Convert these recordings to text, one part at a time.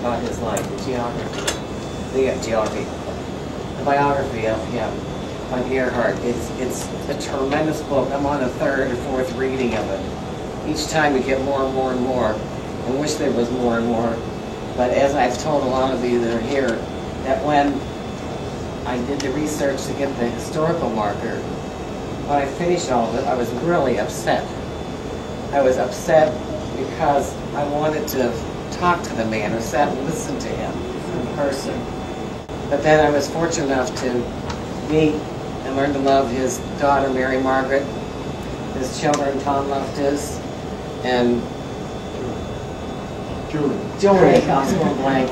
about his life, the biography of him on Earhart. It's a tremendous book. I'm on the third or fourth reading of it. Each time we get more and more and more. I wish there was more and more. But as I've told a lot of you that are here, that when I did the research to get the historical marker, when I finished all of it, I was really upset. I was upset because I wanted to talk to the man or sat and listen to him in person. But then I was fortunate enough to meet and learn to love his daughter, Mary Margaret, his children, Tom Loftus, and Julie, I was going blank.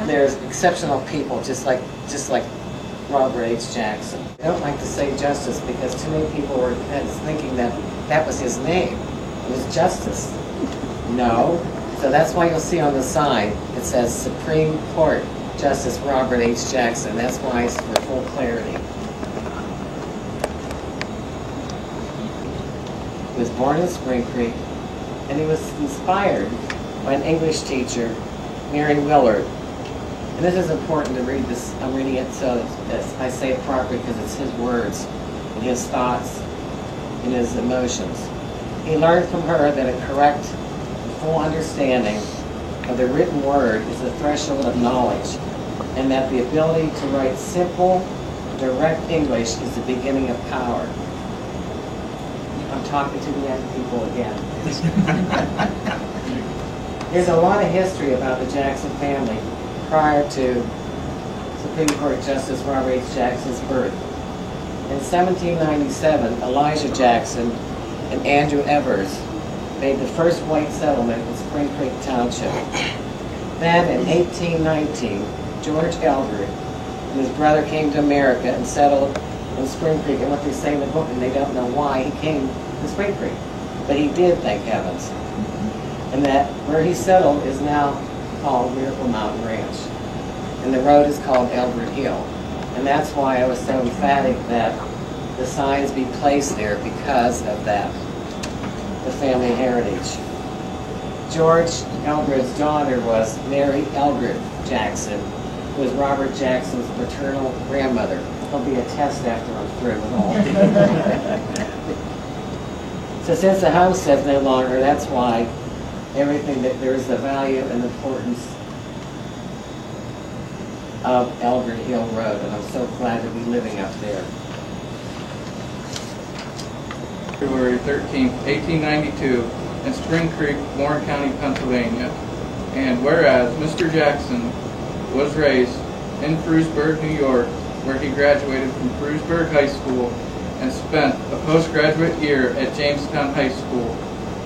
There's exceptional people, just like Robert H. Jackson. I don't like to say Justice because too many people were thinking that that was his name. It was Justice. No. So that's why you'll see on the sign it says Supreme Court Justice Robert H. Jackson. That's why it's for full clarity. He was born in Spring Creek, and he was inspired by an English teacher, Mary Willard. And this is important to read this. I'm reading it so that I say it properly because it's his words and his thoughts and his emotions. He learned from her that a correct and full understanding of the written word is the threshold of knowledge, and that the ability to write simple, direct English is the beginning of power. I'm talking to the young people again. There's a lot of history about the Jackson family prior to Supreme Court Justice Robert H. Jackson's birth. In 1797, Elijah Jackson and Andrew Evers made the first white settlement in Spring Creek Township. Then in 1819, George Eldred and his brother came to America and settled in Spring Creek. And what they say in the book, and they don't know why he came to Spring Creek, but he did, thank heavens. And that where he settled is now called Miracle Mountain Ranch. And the road is called Eldred Hill. And that's why I was so emphatic that the signs be placed there because of that, the family heritage. George Eldred's daughter was Mary Eldred Jackson, who was Robert Jackson's maternal grandmother. There'll be a test after I'm through with all. So since the homestead's no longer, that's why everything that there is the value and importance of Eldred Hill Road, and I'm so glad to be living up there. February 13, 1892, in Spring Creek, Warren County, Pennsylvania. And whereas Mr. Jackson was raised in Frewsburg, New York, where he graduated from Frewsburg High School and spent a postgraduate year at Jamestown High School.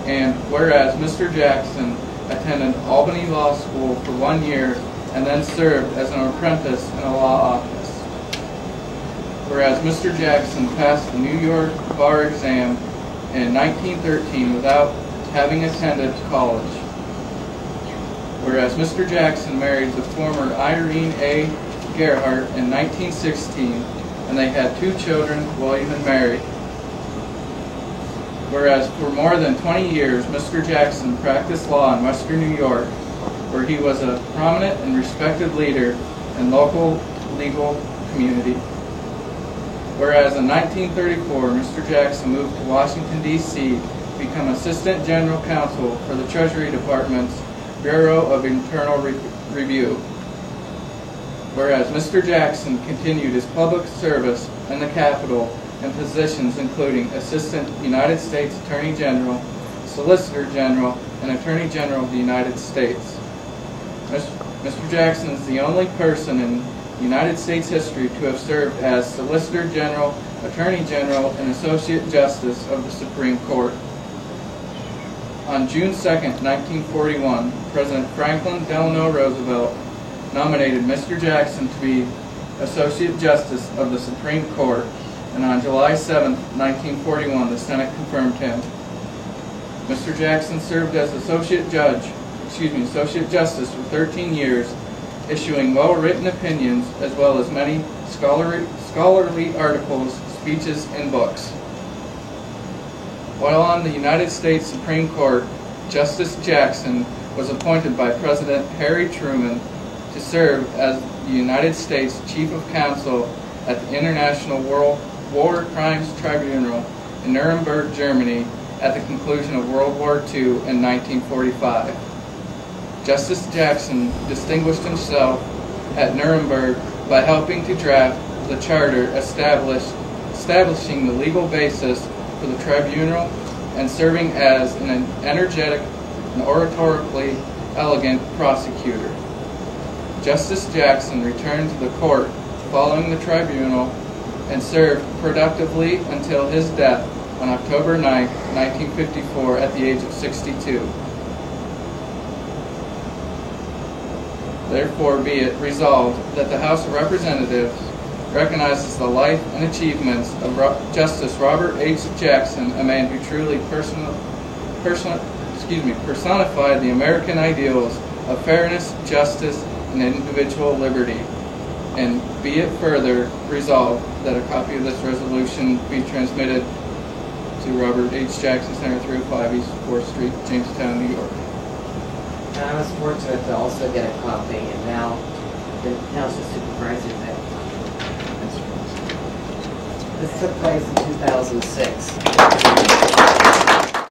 And whereas Mr. Jackson attended Albany Law School for 1 year and then served as an apprentice in a law office. Whereas Mr. Jackson passed the New York bar exam in 1913 without having attended college. Whereas Mr. Jackson married the former Irene A. Gerhardt in 1916, and they had 2 children, William and Mary. Whereas for more than 20 years, Mr. Jackson practiced law in Western New York, where he was a prominent and respected leader in local legal community. Whereas in 1934, Mr. Jackson moved to Washington, D.C. to become Assistant General Counsel for the Treasury Department's Bureau of Internal Review. Whereas Mr. Jackson continued his public service in the Capitol in positions including Assistant United States Attorney General, Solicitor General, and Attorney General of the United States. Mr. Jackson is the only person in United States history to have served as Solicitor General, Attorney General, and Associate Justice of the Supreme Court. On June 2, 1941, President Franklin Delano Roosevelt nominated Mr. Jackson to be Associate Justice of the Supreme Court, and on July 7, 1941, the Senate confirmed him. Mr. Jackson served as Associate Justice for 13 years, issuing well-written opinions as well as many scholarly articles, speeches, and books. While on the United States Supreme Court, Justice Jackson was appointed by President Harry Truman to serve as the United States Chief of Counsel at the International War Crimes Tribunal in Nuremberg, Germany, at the conclusion of World War II in 1945. Justice Jackson distinguished himself at Nuremberg by helping to draft the charter establishing the legal basis for the tribunal and serving as an energetic and oratorically elegant prosecutor. Justice Jackson returned to the court following the tribunal and served productively until his death on October 9, 1954, at the age of 62. Therefore be it resolved that the House of Representatives recognizes the life and achievements of Justice Robert H. Jackson, a man who truly personified the American ideals of fairness, justice, and individual liberty. And be it further resolved that a copy of this resolution be transmitted to Robert H. Jackson Center, 305 East 4th Street, Jamestown, New York. And I was fortunate to also get a copy, and now the township supervisor that. This took place in 2006.